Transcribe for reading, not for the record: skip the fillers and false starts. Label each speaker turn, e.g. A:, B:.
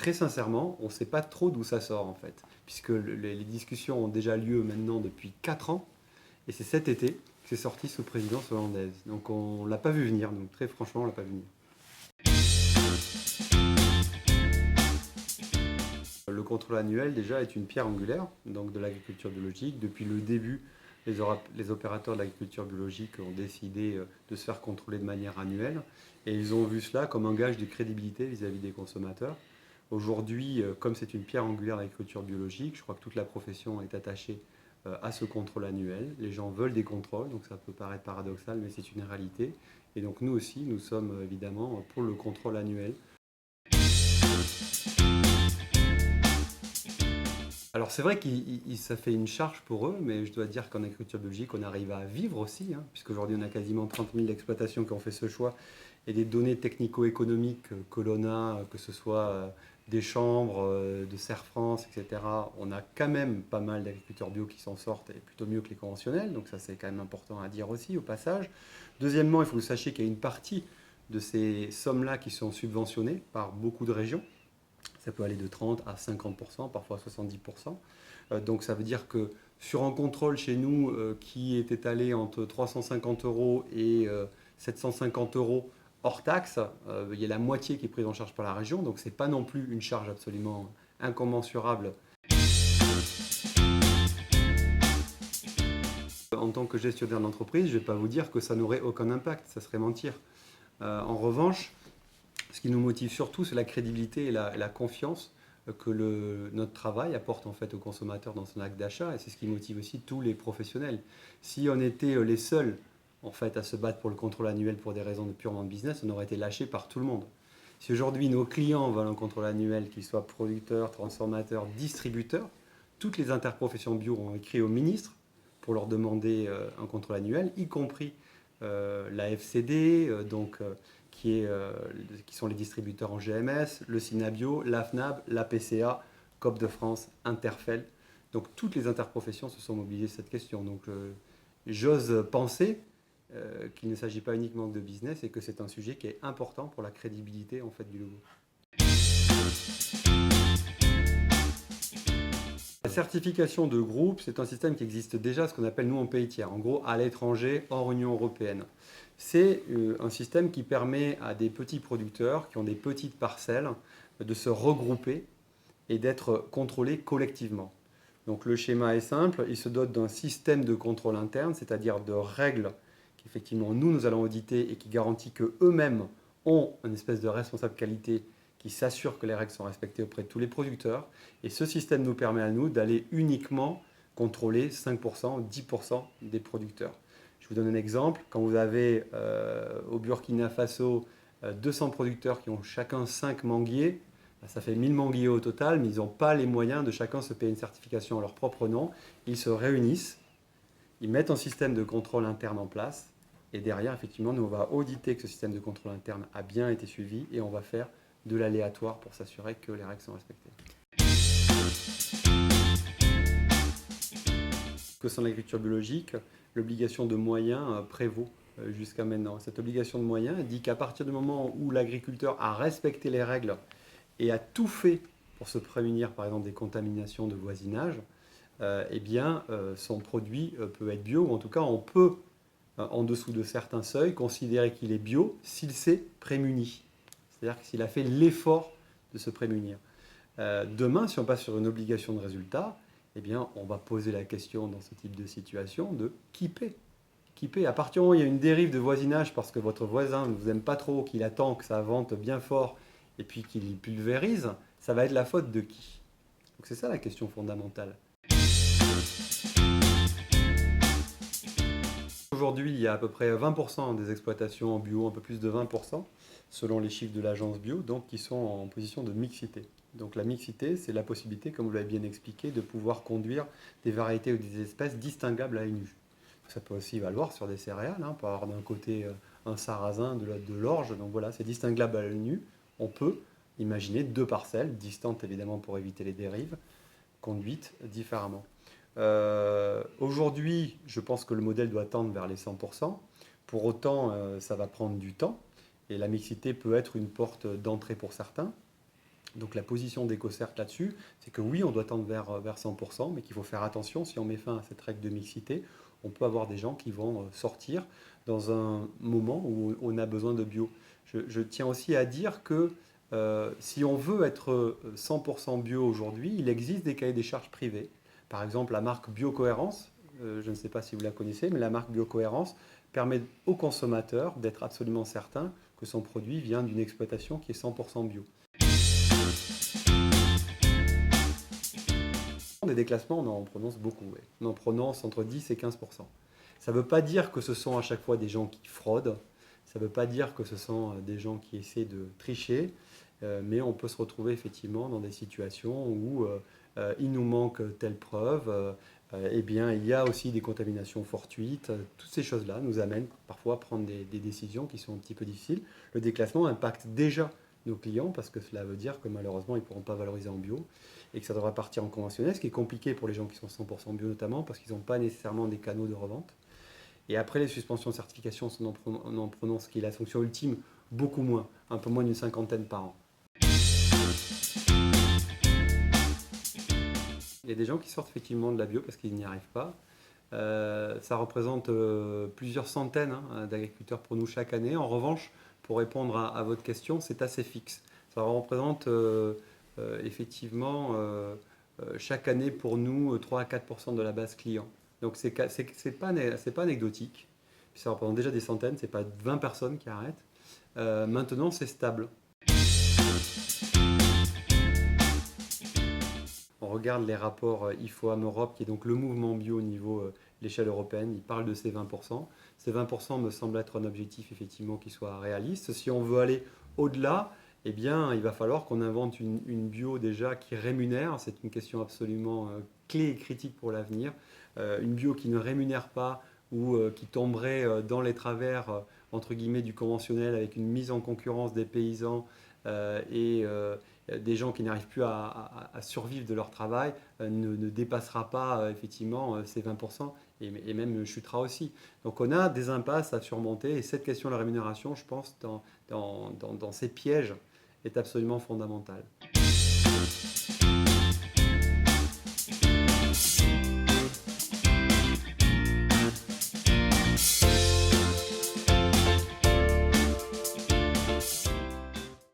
A: très sincèrement, on ne sait pas trop d'où ça sort en fait, puisque les discussions ont déjà lieu maintenant depuis 4 ans, et c'est cet été que c'est sorti sous présidence hollandaise. Donc on ne l'a pas vu venir, donc très franchement, on ne l'a pas vu venir. Le contrôle annuel déjà est une pierre angulaire donc, de l'agriculture biologique. Depuis le début, les opérateurs de l'agriculture biologique ont décidé de se faire contrôler de manière annuelle et ils ont vu cela comme un gage de crédibilité vis-à-vis des consommateurs. Aujourd'hui, comme c'est une pierre angulaire de l'agriculture biologique, je crois que toute la profession est attachée à ce contrôle annuel. Les gens veulent des contrôles, donc ça peut paraître paradoxal, mais c'est une réalité. Et donc nous aussi, nous sommes évidemment pour le contrôle annuel. Alors c'est vrai que ça fait une charge pour eux, mais je dois dire qu'en agriculture biologique, on arrive à vivre aussi, hein, puisqu'aujourd'hui on a quasiment 30 000 exploitations qui ont fait ce choix, et des données technico-économiques que l'on a, que ce soit des chambres, de Serre France, etc., on a quand même pas mal d'agriculteurs bio qui s'en sortent, et plutôt mieux que les conventionnels, donc ça c'est quand même important à dire aussi au passage. Deuxièmement, il faut que vous sachiez qu'il y a une partie de ces sommes-là qui sont subventionnées par beaucoup de régions. Ça peut aller de 30 à 50%, parfois 70%. Donc ça veut dire que sur un contrôle chez nous qui est étalé entre 350 euros et 750 euros hors taxe, il y a la moitié qui est prise en charge par la région. Donc ce n'est pas non plus une charge absolument incommensurable. En tant que gestionnaire d'entreprise, je ne vais pas vous dire que ça n'aurait aucun impact, ça serait mentir. En revanche, ce qui nous motive surtout, c'est la crédibilité et la confiance que notre travail apporte en fait au consommateur dans son acte d'achat, et c'est ce qui motive aussi tous les professionnels. Si on était les seuls en fait à se battre pour le contrôle annuel pour des raisons de purement de business, on aurait été lâché par tout le monde. Si aujourd'hui nos clients veulent un contrôle annuel, qu'ils soient producteurs, transformateurs, distributeurs, toutes les interprofessions bio ont écrit au ministre pour leur demander un contrôle annuel, y compris la FCD, qui sont les distributeurs en GMS, le Synabio, l'AFNAB, la PCA, COP de France, Interfel. Donc toutes les interprofessions se sont mobilisées sur cette question. Donc j'ose penser qu'il ne s'agit pas uniquement de business et que c'est un sujet qui est important pour la crédibilité en fait, du logo. La certification de groupe, c'est un système qui existe déjà, ce qu'on appelle nous en pays tiers, en gros à l'étranger, hors Union européenne. C'est un système qui permet à des petits producteurs qui ont des petites parcelles de se regrouper et d'être contrôlés collectivement. Donc le schéma est simple, il se dote d'un système de contrôle interne, c'est-à-dire de règles qu'effectivement nous allons auditer et qui garantit qu'eux-mêmes ont une espèce de responsable qualité qui s'assure que les règles sont respectées auprès de tous les producteurs. Et ce système nous permet à nous d'aller uniquement contrôler 5%, 10% des producteurs. Je vous donne un exemple. Quand vous avez au Burkina Faso 200 producteurs qui ont chacun 5 manguiers, ça fait 1000 manguiers au total, mais ils n'ont pas les moyens de chacun se payer une certification à leur propre nom. Ils se réunissent, ils mettent un système de contrôle interne en place, et derrière, effectivement, nous, on va auditer que ce système de contrôle interne a bien été suivi, et on va faire de l'aléatoire pour s'assurer que les règles sont respectées. Que sans l'agriculture biologique, l'obligation de moyens prévaut jusqu'à maintenant. Cette obligation de moyens dit qu'à partir du moment où l'agriculteur a respecté les règles et a tout fait pour se prémunir par exemple des contaminations de voisinage, son produit peut être bio, ou en tout cas on peut, en dessous de certains seuils, considérer qu'il est bio s'il s'est prémuni. C'est-à-dire s'il a fait l'effort de se prémunir. Demain, si on passe sur une obligation de résultat, eh bien, on va poser la question dans ce type de situation de qui paie. Qui paie. À partir du moment où il y a une dérive de voisinage parce que votre voisin ne vous aime pas trop, qu'il attend que ça vente bien fort et puis qu'il pulvérise, ça va être la faute de qui? Donc c'est ça la question fondamentale. Aujourd'hui, il y a à peu près 20% des exploitations en bio, un peu plus de 20%, selon les chiffres de l'agence bio, donc qui sont en position de mixité. Donc la mixité, c'est la possibilité, comme vous l'avez bien expliqué, de pouvoir conduire des variétés ou des espèces distinguables à l'œil nu. Ça peut aussi valoir sur des céréales, on peut avoir d'un côté un sarrasin, de l'autre de l'orge, donc voilà, c'est distinguable à l'œil nu. On peut imaginer 2 parcelles, distantes évidemment pour éviter les dérives, conduites différemment. Aujourd'hui, je pense que le modèle doit tendre vers les 100%. Pour autant, ça va prendre du temps et la mixité peut être une porte d'entrée pour certains. Donc la position d'EcoCert là-dessus, c'est que oui, on doit tendre vers 100%, mais qu'il faut faire attention, si on met fin à cette règle de mixité, on peut avoir des gens qui vont sortir dans un moment où on a besoin de bio. Je tiens aussi à dire que si on veut être 100% bio aujourd'hui, il existe des cahiers des charges privés. Par exemple, la marque Biocohérence, je ne sais pas si vous la connaissez, mais la marque Biocohérence permet au consommateur d'être absolument certain que son produit vient d'une exploitation qui est 100% bio. Des déclassements, on en prononce beaucoup. Ouais. On en prononce entre 10 et 15%. Ça ne veut pas dire que ce sont à chaque fois des gens qui fraudent, ça ne veut pas dire que ce sont des gens qui essaient de tricher, mais on peut se retrouver effectivement dans des situations où il nous manque telle preuve, eh bien, il y a aussi des contaminations fortuites. Toutes ces choses-là nous amènent parfois à prendre des décisions qui sont un petit peu difficiles. Le déclassement impacte déjà nos clients parce que cela veut dire que malheureusement ils ne pourront pas valoriser en bio et que ça devra partir en conventionnel, ce qui est compliqué pour les gens qui sont 100% bio notamment parce qu'ils n'ont pas nécessairement des canaux de revente. Et après les suspensions de certification, on en prononce, qui est la sanction ultime, beaucoup moins, un peu moins d'une cinquantaine par an. Il y a des gens qui sortent effectivement de la bio parce qu'ils n'y arrivent pas. Ça représente plusieurs centaines d'agriculteurs pour nous chaque année. En revanche, pour répondre à votre question, c'est assez fixe. Ça représente effectivement chaque année pour nous 3 à 4% de la base client. Donc c'est pas anecdotique. Puis ça représente déjà des centaines, c'est pas 20 personnes qui arrêtent. Maintenant, c'est stable. On regarde les rapports IFOAM Europe, qui est donc le mouvement bio au niveau de l'échelle européenne. Il parle de ces 20%. Ces 20% me semble être un objectif effectivement qui soit réaliste. Si on veut aller au-delà, eh bien, il va falloir qu'on invente une bio déjà qui rémunère. C'est une question absolument clé et critique pour l'avenir. Une bio qui ne rémunère pas ou qui tomberait dans les travers entre guillemets du conventionnel avec une mise en concurrence des paysans et des gens qui n'arrivent plus à survivre de leur travail ne dépassera pas effectivement ces 20% et même chutera aussi. Donc on a des impasses à surmonter et cette question de la rémunération, je pense, dans ces pièges est absolument fondamentale.